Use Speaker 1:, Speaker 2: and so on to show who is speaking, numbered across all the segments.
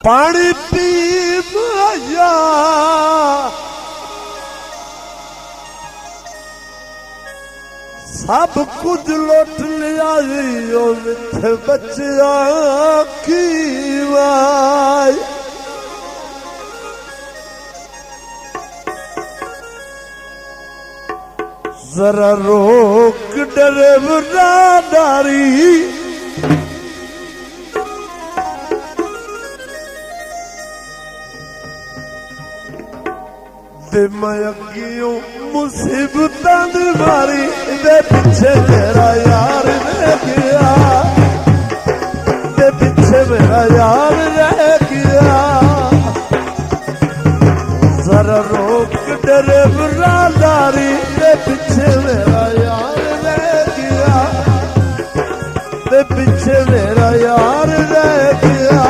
Speaker 1: पानी पी माया सब कुछ लुट लिया मिथे बचिया की वाय जरा रोक डरेवरा डारी ते मैं अगियों मुसीबतां दी मारी दे पिछे मेरा यार रह गया ते पिछे मेरा यार रह गया जरा रोक डरेवरा डारी दे पिछे मेरा यार रह गया ते पिछे मेरा यार रह गया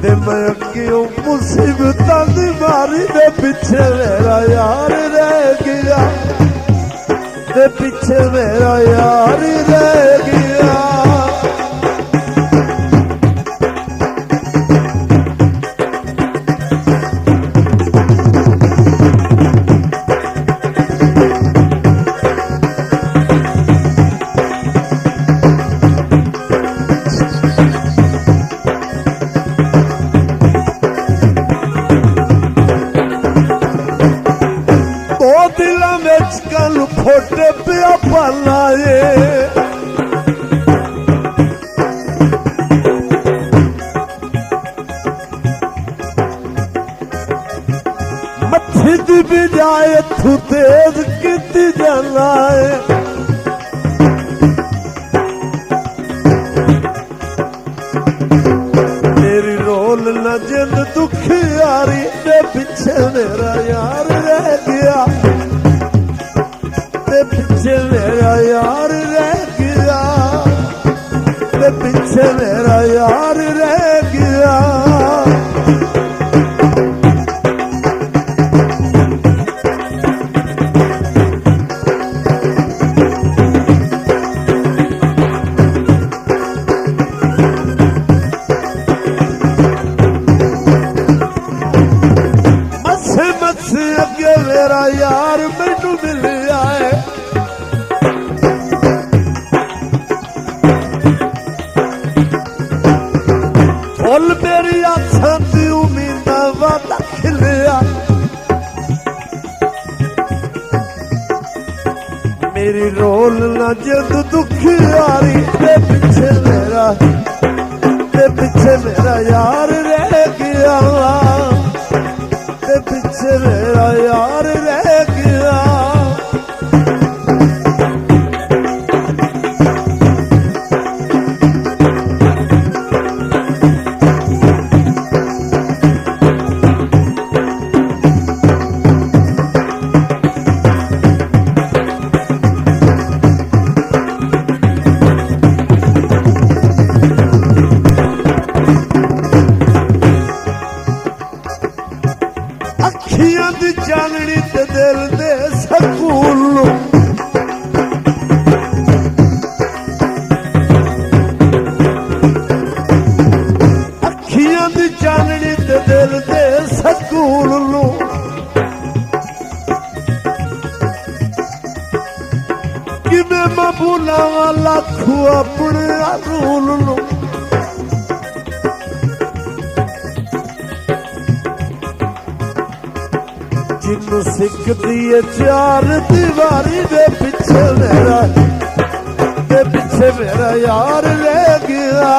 Speaker 1: ते मैं अगियों मुसीबतां दी मारी दे पिछे मेरा यार रह गया ते पिछे मेरा यार रह गया फोटे पिया पलाए मच्छी दी बजाए तू तेज किती जलाए तेरी रोल न जिन दुखी यारी दे पिछे मेरा यार रह गया पिछे मेरा यार रह गया ते पिछे मेरा यार रह गया मसे मसे अगे मेरा यार मैनू मिलिया है फुल मेरी आसां दी उम्मीदां वादा खिलिया मेरी रोल ना जिंद दुखी यारी ते पिछे मेरा यार रह गया ते पिछे मेरा यार रह गया अखियां दी चाननी ते दिल दे सकून अखियां दी चाननी ते दिल दे सकून किवें मैं भुलावां लाखों अपने रूल जिन्नू सिखदी है चार दीवारी दे पिछे मेरा यार रह गया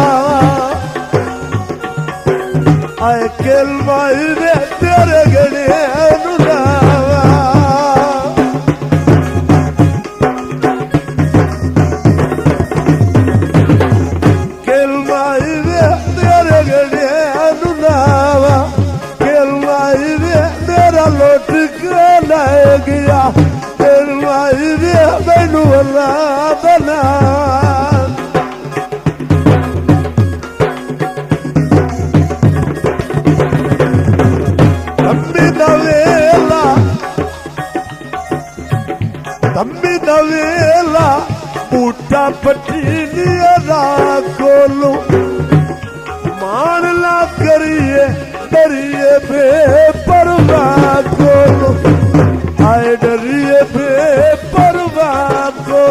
Speaker 1: आए किल माई वे तेरे गणे अनुलावा किल माई वे तेरे गणे अनुलावा किल माई वे तेरा लौट के लाए गया किल माई वे मैनू अल्लाह बना अम्मी दा वे करिए डरिए बेपरवाह को, आए डरिए बेपरवाह को।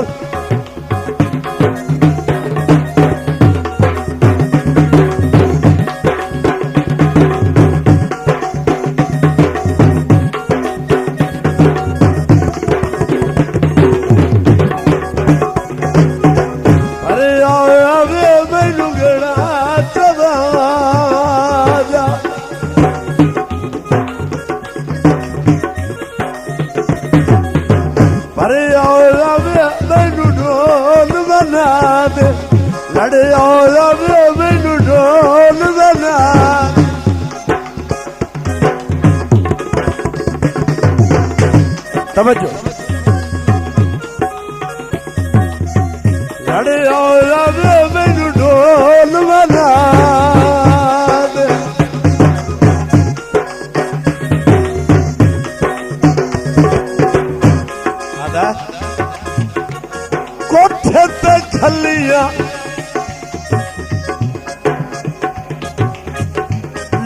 Speaker 1: लड़े आओ मैनू ढोल बना। समझो लड़े आओ मैनू ढोल बना। कोठे ते खलिया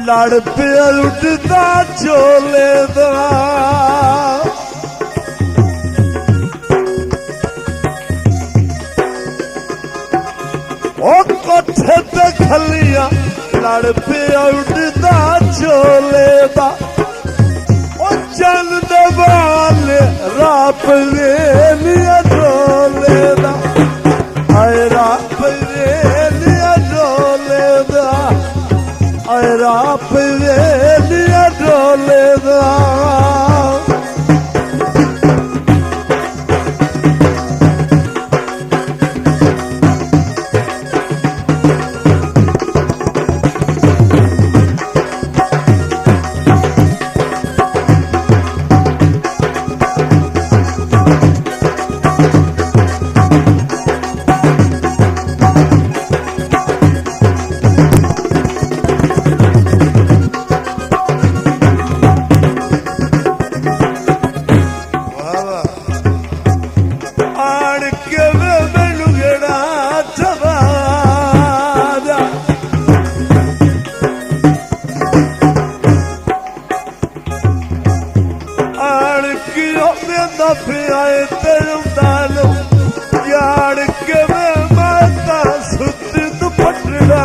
Speaker 1: लड़ पिया उठता चोले दा, ओ कोठे ते खलिया लड़ पिया उठता चोले दा। ओ चन दे वाले राप वे लिया चोले दा, आए राप वे लिया चोले दा, आए राप वे लिया चोले दा। आए तेरू डालो यार के मैं माता सुत दुपट्टा।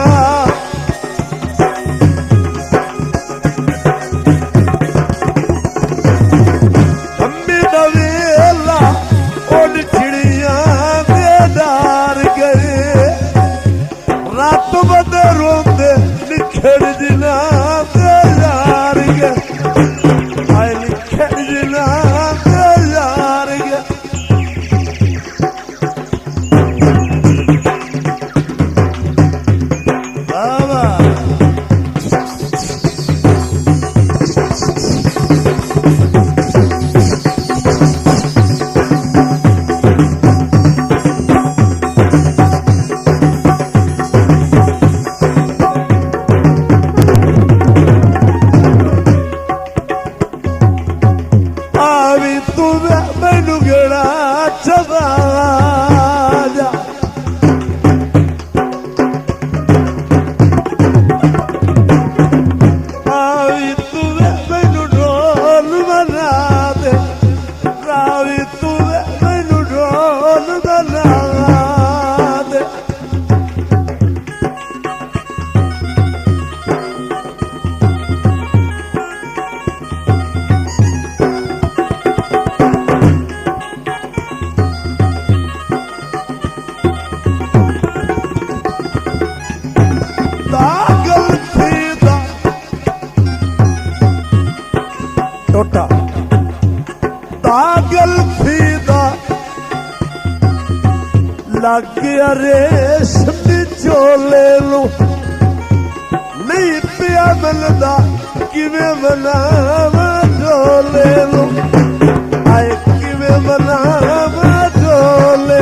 Speaker 1: अम्मी नवेला ओड चिड़िया दे डार गए, रात बदे रोंदे निखड़ जिना दे यार गए, आए निखड़ जिना मैनू गेड़ा चबा जा। आवी तू मैनू ढोल बना दे, रावी तू मैनू ढोल बना दे। टोटा पागल फीदा लग गया रेशमी चोले लो, नहीं पिया मिलदा किवें बनावा चोले लो, आए किवें बनावा चोले।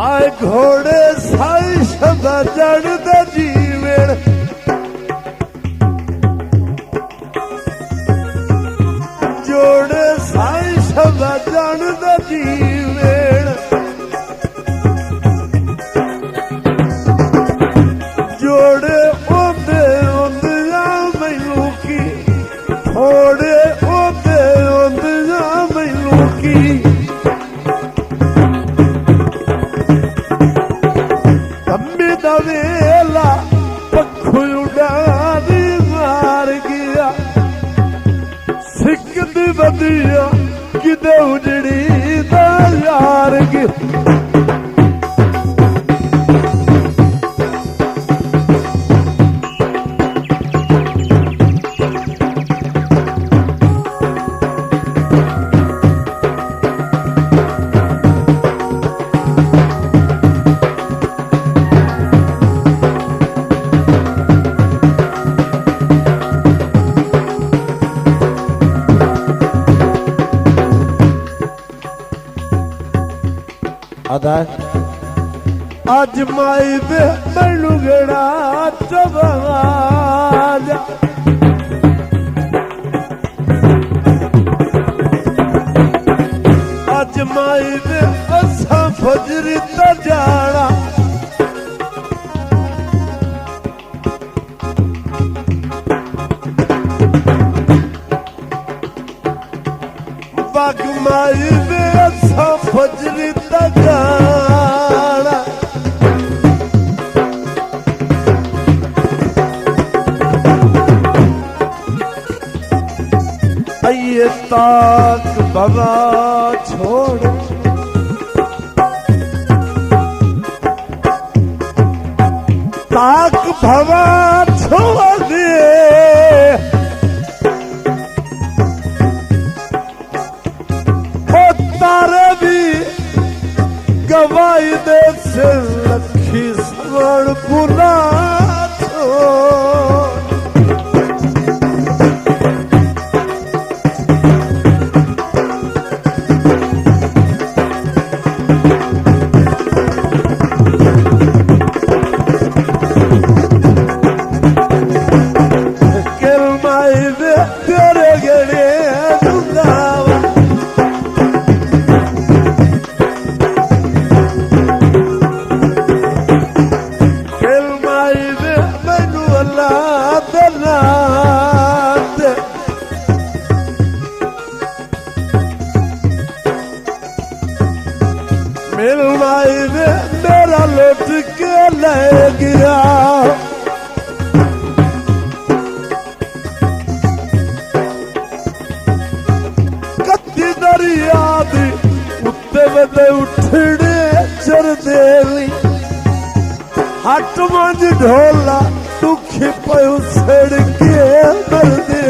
Speaker 1: आए घोड़े साई शब्द जड़दे जीवेण जोड़े साई शब्द जड़दे जीवेण जोड़े ओंदे ओंदिया मैनू की थोड़े ओंदे ओंदिया मैनू की वेला पखू उड़ानी मार गया सिक दी बदिया किदे उजड़ी दा यार गया अज माई वे मैनू गेड़ा चबाजा अज माई वे असा फजरी ता जाना बाग माई वे असा फजरी ता जाना ये ताक बाबा छोड़ ताक बाबा छोड़ दे ओ तारे भी गवाई दे से लखी स्वर्ण पुना छोड़ मेरा लौट के ले गया कत्ती दरिया दी उत्ते वदे उठड़े चरदेली हट मंज ढोला दुखी पयु सड़ के मर दे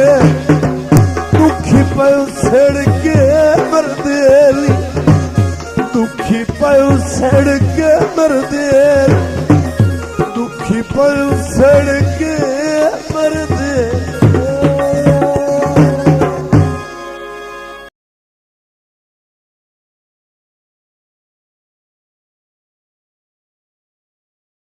Speaker 1: दुखी पयु सड़ के मर देली दुखी पयु सड़ के मर दे दुखी पयु सड़ के